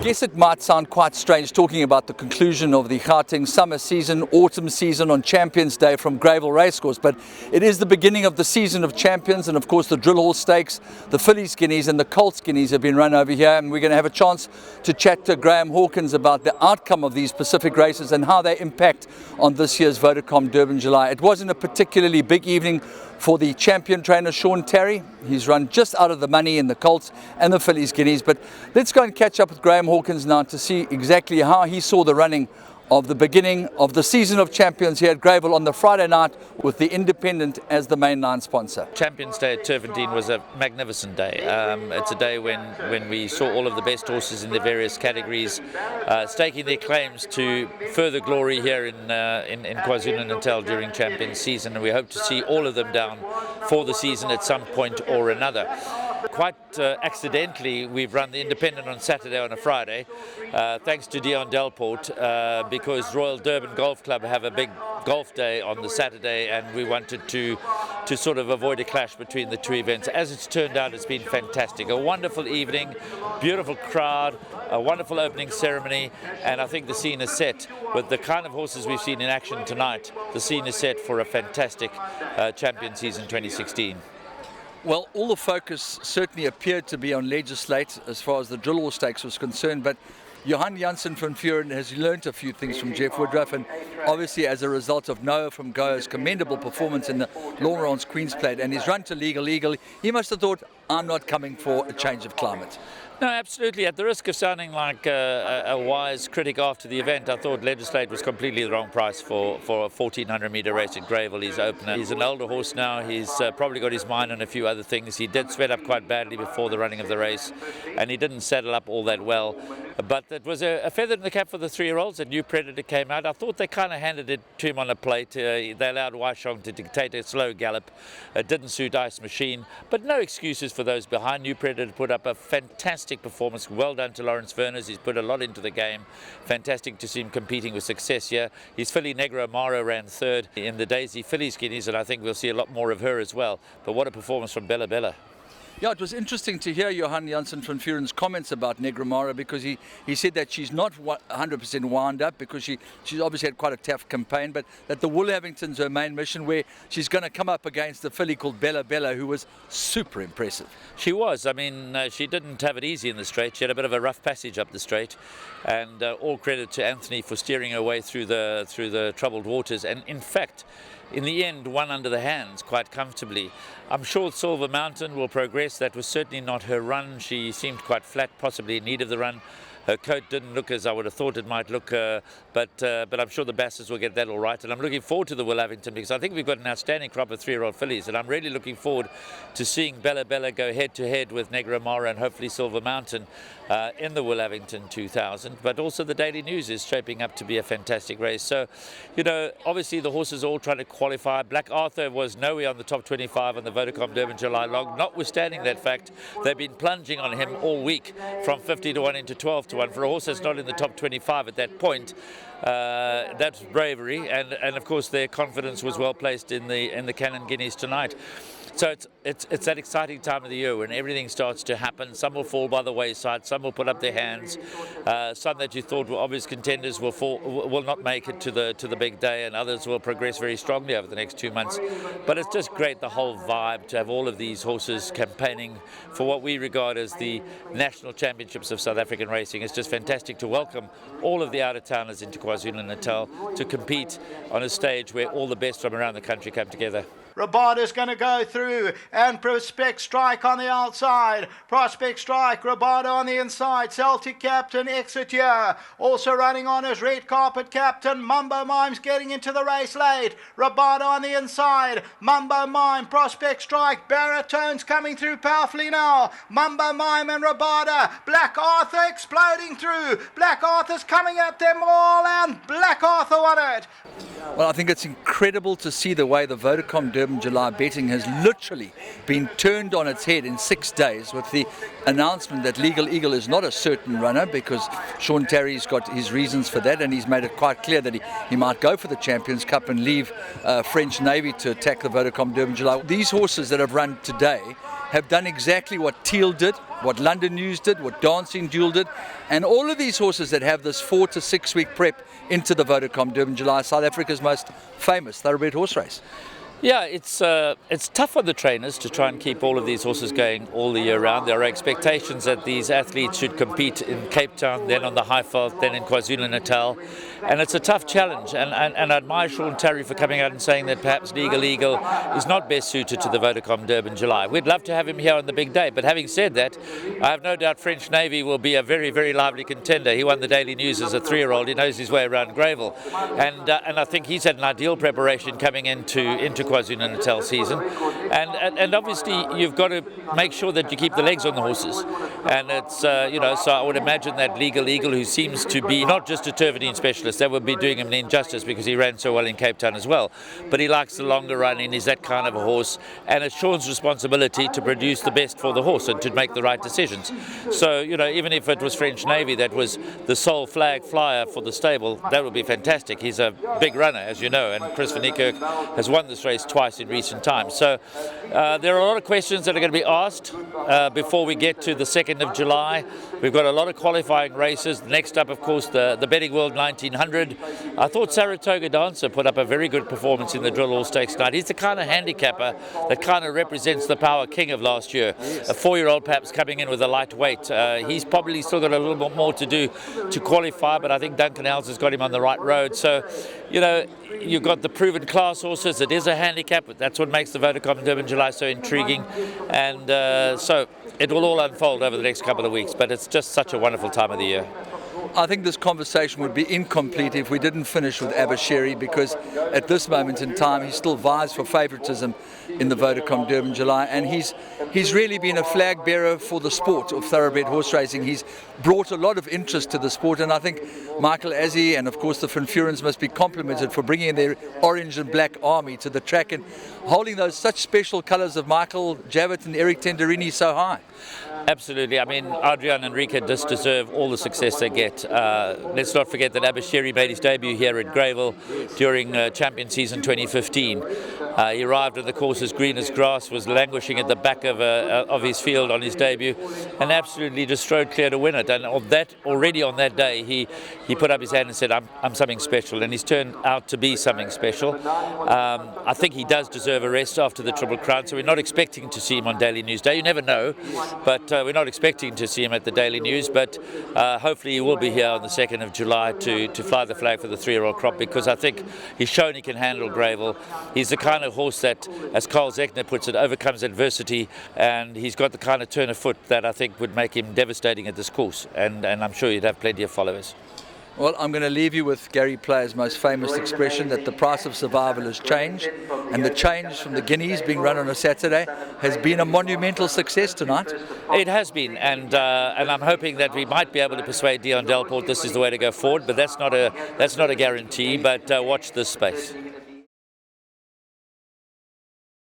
guess it might sound quite strange talking about the conclusion of the Gauteng summer season, autumn season on Champions Day from Greyville Racecourse, but it is the beginning of the season of champions, and of course the Drill Horse Stakes, the Fillies Guineas and the Colts Guineas have been run over here, and we're going to have a chance to chat to Graeme Hawkins about the outcome of these Pacific races and how they impact on this year's Vodacom Durban July. It wasn't a particularly big evening for the champion trainer Sean Terry. He's run just out of the money in the Colts and the Fillies Guineas, but let's go and catch up with Graeme Hawkins now to see exactly how he saw the running of the beginning of the season of champions here at Greyville on the Friday night with the Independent as the mainline sponsor. Champions Day at Turfentine was a magnificent day. It's a day when we saw all of the best horses in the various categories staking their claims to further glory here in KwaZulu-Natal during Champions season, and we hope to see all of them down for the season at some point or another. Quite accidentally, we've run the Independent on Saturday on a Friday, thanks to Dion Delport, because Royal Durban Golf Club have a big golf day on the Saturday, and we wanted to sort of avoid a clash between the two events. As it's turned out, it's been fantastic. A wonderful evening, beautiful crowd, a wonderful opening ceremony, and I think the scene is set. With the kind of horses we've seen in action tonight, the scene is set for a fantastic champion season 2016. Well, all the focus certainly appeared to be on Legislate as far as the Drill Horse Stakes was concerned, but Johan Janssen van Vuren has learnt a few things from Jeff Woodruff, and obviously as a result of Noah from Goa's commendable performance in the Lawrence Queen's Plate and his run to Legal, he must have thought, I'm not coming for a change of climate. No, absolutely. At the risk of sounding like a wise critic after the event, I thought Legislate was completely the wrong price for a 1400 metre race at Greyville. He's opener. He's an older horse now. He's probably got his mind on a few other things. He did sweat up quite badly before the running of the race, and he didn't saddle up all that well. But it was a feather in the cap for the 3-year-olds. A New Predator came out. I thought they kind of handed it to him on a plate. They allowed Waishong to dictate a slow gallop. It didn't suit Ice Machine, but no excuses for those behind. New Predator put up a fantastic performance. Well done to Lawrence Verners. He's put a lot into the game. Fantastic to see him competing with success here. His filly Negro Mara ran third in the Daisy Fillies Guineas, and I think we'll see a lot more of her as well. But what a performance from Bella Bella. Yeah, it was interesting to hear Johan Janssen van Vuren's comments about Negra Mara, because he said that she's not 100% wound up because she's obviously had quite a tough campaign, but that the Woolhavington's her main mission, where she's going to come up against a filly called Bella Bella, who was super impressive. She was. I mean, she didn't have it easy in the straight. She had a bit of a rough passage up the straight, and all credit to Anthony for steering her way through the troubled waters, and in fact, in the end, won under the hands quite comfortably. I'm sure Silver Mountain will progress. That was certainly not her run. She seemed quite flat, possibly in need of the run. Her coat didn't look as I would have thought it might look, but I'm sure the Basses will get that all right. And I'm looking forward to the Woolhavington, because I think we've got an outstanding crop of 3-year-old fillies, and I'm really looking forward to seeing Bella Bella go head-to-head with Negra Mara and hopefully Silver Mountain in the Woolhavington 2000. But also the Daily News is shaping up to be a fantastic race. So, you know, obviously the horses are all trying to qualify. Black Arthur was nowhere on the top 25 on the Vodacom Durban July log. Notwithstanding that fact, they've been plunging on him all week from 50 to 1 into 12 to 1. For a horse that's not in the top 25 at that point, that's bravery, and of course their confidence was well placed in the CANON Guineas tonight. So it's that exciting time of the year when everything starts to happen. Some will fall by the wayside, some will put up their hands, some that you thought were obvious contenders will not make it to the big day, and others will progress very strongly over the next 2 months. But it's just great, the whole vibe, to have all of these horses campaigning for what we regard as the national championships of South African racing. It's just fantastic to welcome all of the out-of-towners into KwaZulu-Natal to compete on a stage where all the best from around the country come together. Rabada's going to go through, and Prospect Strike on the outside. Prospect Strike, Rabada on the inside. Celtic captain exit here. Also running on as red carpet captain. Mumbo Mime's getting into the race late. Rabada on the inside. Mumbo Mime, Prospect Strike. Baritones coming through powerfully now. Mumbo Mime and Rabada. Black Arthur exploding through. Black Arthur's coming at them all, and Black Arthur won it. Well, I think it's incredible to see the way the Vodacom Durban July betting has literally been turned on its head in 6 days, with the announcement that Legal Eagle is not a certain runner, because Sean Terry's got his reasons for that, and he's made it quite clear that he might go for the Champions Cup and leave French Navy to attack the Vodacom Durban July. These horses that have run today have done exactly what Teal did, what London News did, what Dancing Duel did, and all of these horses that have this 4 to 6 week prep into the Vodacom Durban July, South Africa's most famous thoroughbred horse race. Yeah, it's tough on the trainers to try and keep all of these horses going all the year round. There are expectations that these athletes should compete in Cape Town, then on the Highveld, then in KwaZulu-Natal, and it's a tough challenge. And I admire Sean Terry for coming out and saying that perhaps Legal Eagle is not best suited to the Vodacom Durban July. We'd love to have him here on the big day, but having said that, I have no doubt French Navy will be a very, very lively contender. He won the Daily News as a 3-year-old. He knows his way around Greyville, and I think he's had an ideal preparation coming into KwaZulu-Natal season, and obviously you've got to make sure that you keep the legs on the horses, and it's so I would imagine that Legal Eagle, who seems to be not just a Turvedine specialist, that would be doing him an injustice because he ran so well in Cape Town as well, but he likes the longer running, he's that kind of a horse, and it's Sean's responsibility to produce the best for the horse and to make the right decisions. So even if it was French Navy that was the sole flag flyer for the stable, that would be fantastic. He's a big runner, as you know, and Chris van Niekerk has won this race twice in recent times. So there are a lot of questions that are going to be asked before we get to the 2nd of July. We've got a lot of qualifying races. Next up, of course, the Betting World 1900. I thought Saratoga Dancer put up a very good performance in the Drill Hall Stakes tonight. He's the kind of handicapper that kind of represents the Power King of last year. A 4-year-old perhaps coming in with a lightweight. He's probably still got a little bit more to do to qualify, but I think Duncan Hales has got him on the right road. So, you've got the proven class horses. It is a handicap, but that's what makes the Vodacom Durban July so intriguing. And so it will all unfold over the next couple of weeks, but it's just such a wonderful time of the year. I think this conversation would be incomplete if we didn't finish with Abashiri, because at this moment in time he still vies for favouritism in the Vodacom Durban July, and he's really been a flag bearer for the sport of thoroughbred horse racing. He's brought a lot of interest to the sport, and I think Michael Azzi and of course the Fanfurans must be complimented for bringing their orange and black army to the track and holding those such special colours of Michael Javitt and Eric Tenderini so high. Absolutely. I mean, Adrian and Rika just deserve all the success they get. Let's not forget that Abashiri made his debut here at Greyville during Champion Season 2015. He arrived on the course as green as grass, was languishing at the back of his field on his debut, and absolutely just strode clear to win it. And already on that day, he put up his hand and said, I'm something special, and he's turned out to be something special. I think he does deserve a rest after the Triple Crown, so we're not expecting to see him on Daily News Day. You never know, but we're not expecting to see him at the Daily News, but hopefully he will be here on the 2nd of July to fly the flag for the 3-year-old crop, because I think he's shown he can handle Greyville. He's the kind of horse that, as Carl Zechner puts it, overcomes adversity, and he's got the kind of turn of foot that I think would make him devastating at this course, and I'm sure he'd have plenty of followers. Well, I'm going to leave you with Gary Player's most famous expression that the price of survival has changed, and the change from the Guineas being run on a Saturday has been a monumental success tonight. It has been, and I'm hoping that we might be able to persuade Dion Delport this is the way to go forward, but that's not a guarantee. But watch this space.